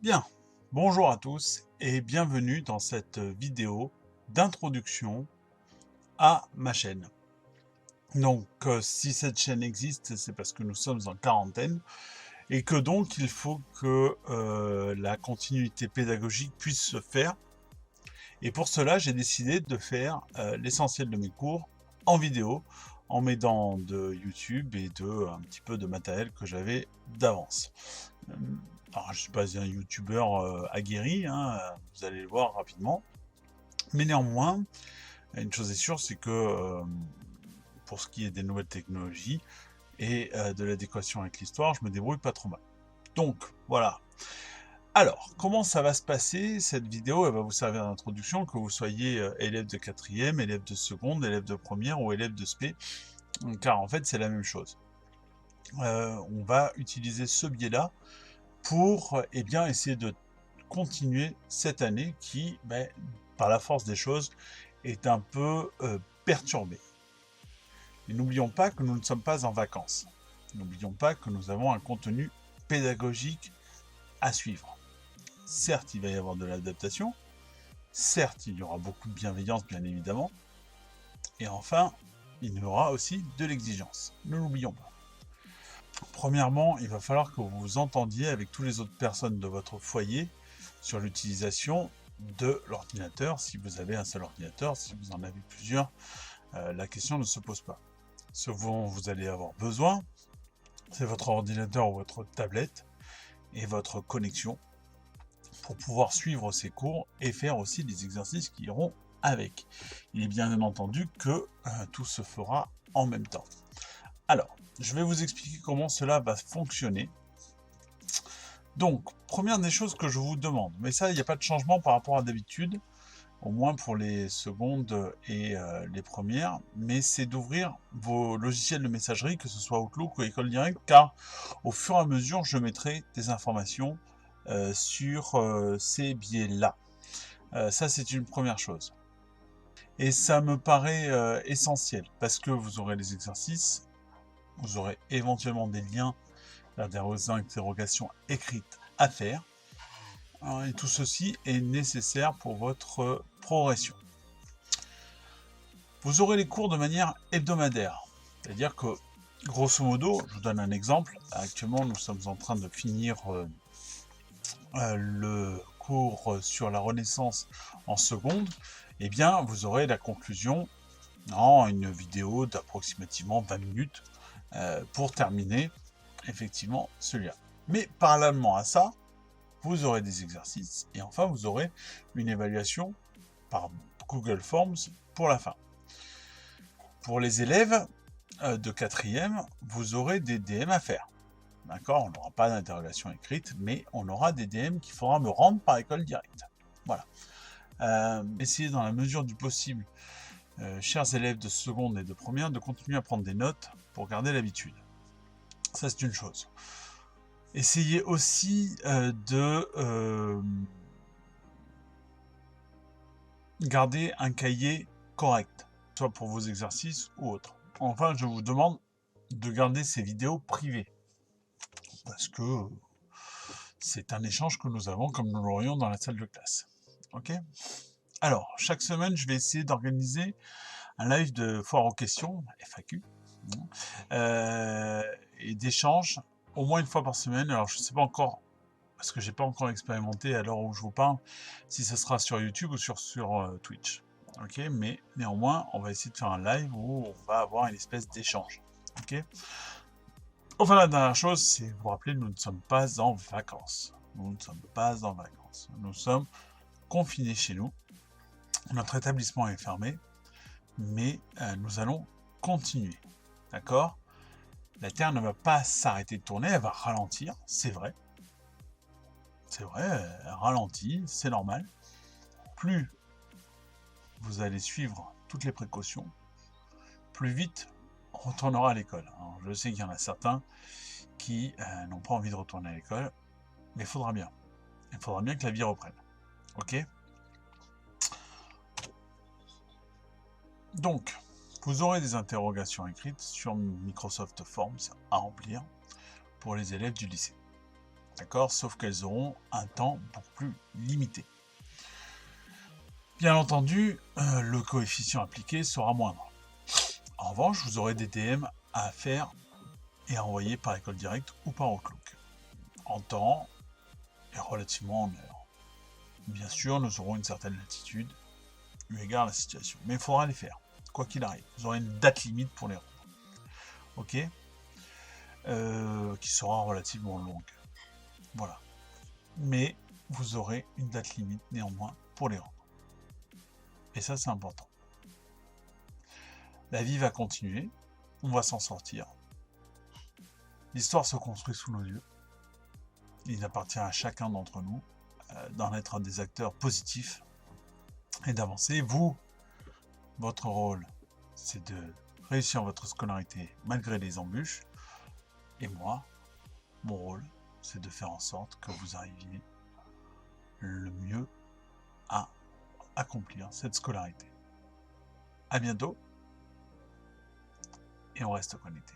Bien, bonjour à tous et bienvenue dans cette vidéo d'introduction à ma chaîne. Donc, si cette chaîne existe, c'est parce que nous sommes en quarantaine et que donc il faut que la continuité pédagogique puisse se faire. Et pour cela, j'ai décidé de faire l'essentiel de mes cours en vidéo, en m'aidant de YouTube et de un petit peu de matériel que j'avais d'avance. Euh, Alors, je ne suis pas un youtubeur aguerri, hein, vous allez le voir rapidement. Mais néanmoins, une chose est sûre, c'est que pour ce qui est des nouvelles technologies et de l'adéquation avec l'histoire, je me débrouille pas trop mal. Donc, voilà. Alors, comment ça va se passer? Cette vidéo, elle va vous servir d'introduction, que vous soyez élève de quatrième, élève de seconde, élève de première ou élève de spé, car en fait, c'est la même chose. On va utiliser ce biais-là pour eh bien, essayer de continuer cette année qui, par la force des choses, est un peu perturbée. Et n'oublions pas que nous ne sommes pas en vacances. N'oublions pas que nous avons un contenu pédagogique à suivre. Certes, il va y avoir de l'adaptation. Certes, il y aura beaucoup de bienveillance, bien évidemment. Et enfin, il y aura aussi de l'exigence. Ne l'oublions pas. Premièrement, il va falloir que vous vous entendiez avec toutes les autres personnes de votre foyer sur l'utilisation de l'ordinateur. Si vous avez un seul ordinateur, si vous en avez plusieurs, la question ne se pose pas. Ce dont vous allez avoir besoin, c'est votre ordinateur ou votre tablette et votre connexion pour pouvoir suivre ces cours et faire aussi les exercices qui iront avec. Il est bien entendu que tout se fera en même temps. Alors, je vais vous expliquer comment cela va fonctionner. Donc, première des choses que je vous demande, mais ça, il n'y a pas de changement par rapport à d'habitude, au moins pour les secondes et les premières, mais c'est d'ouvrir vos logiciels de messagerie, que ce soit Outlook ou École Directe, car au fur et à mesure, je mettrai des informations sur ces biais-là. Ça, c'est une première chose. Et ça me paraît essentiel, parce que vous aurez les exercices, vous aurez éventuellement des liens vers des interrogations écrites à faire. Et tout ceci est nécessaire pour votre progression. Vous aurez les cours de manière hebdomadaire. C'est-à-dire que, grosso modo, je vous donne un exemple. Actuellement, nous sommes en train de finir le cours sur la Renaissance en seconde. Eh bien, vous aurez la conclusion en une vidéo d'approximativement 20 minutes pour terminer effectivement celui-là. Mais parallèlement à ça, vous aurez des exercices et enfin vous aurez une évaluation par Google Forms pour la fin. Pour les élèves de quatrième, vous aurez des DM à faire. D'accord, on n'aura pas d'interrogation écrite, mais on aura des DM qu'il faudra me rendre par École Directe. Voilà. Essayez dans la mesure du possible, chers élèves de seconde et de première, de continuer à prendre des notes pour garder l'habitude. Ça, c'est une chose. Essayez aussi de garder un cahier correct, soit pour vos exercices ou autres. Enfin, je vous demande de garder ces vidéos privées, parce que c'est un échange que nous avons comme nous l'aurions dans la salle de classe. Ok ? Alors, chaque semaine, je vais essayer d'organiser un live de foire aux questions, FAQ, et d'échanges au moins une fois par semaine. Alors, je ne sais pas encore, parce que j'ai pas encore expérimenté à l'heure où je vous parle, si ce sera sur YouTube ou sur Twitch. Ok, mais néanmoins, on va essayer de faire un live où on va avoir une espèce d'échange. Ok. Enfin, la dernière chose, c'est vous rappeler, nous ne sommes pas en vacances. Nous ne sommes pas en vacances. Nous sommes confinés chez nous. Notre établissement est fermé, mais nous allons continuer. D'accord? La Terre ne va pas s'arrêter de tourner, elle va ralentir, c'est vrai. C'est vrai, elle ralentit, c'est normal. Plus vous allez suivre toutes les précautions, plus vite on retournera à l'école. Alors, je sais qu'il y en a certains qui n'ont pas envie de retourner à l'école, mais il faudra bien. Il faudra bien que la vie reprenne. Ok? Donc, vous aurez des interrogations écrites sur Microsoft Forms à remplir pour les élèves du lycée. D'accord? Sauf qu'elles auront un temps beaucoup plus limité. Bien entendu, le coefficient appliqué sera moindre. En revanche, vous aurez des DM à faire et à envoyer par école directe ou par Outlook, en temps et relativement en heure. Bien sûr, nous aurons une certaine latitude, eu égard à la situation, mais il faudra les faire, quoi qu'il arrive. Vous aurez une date limite pour les rendre, ok? Qui sera relativement longue. Voilà. Mais vous aurez une date limite néanmoins pour les rendre. Et ça, c'est important. La vie va continuer, on va s'en sortir. L'histoire se construit sous nos yeux. Il appartient à chacun d'entre nous d'en être un des acteurs positifs et d'avancer. Vous, votre rôle, c'est de réussir votre scolarité malgré les embûches. Et moi, mon rôle, c'est de faire en sorte que vous arriviez le mieux à accomplir cette scolarité. À bientôt et on reste connecté.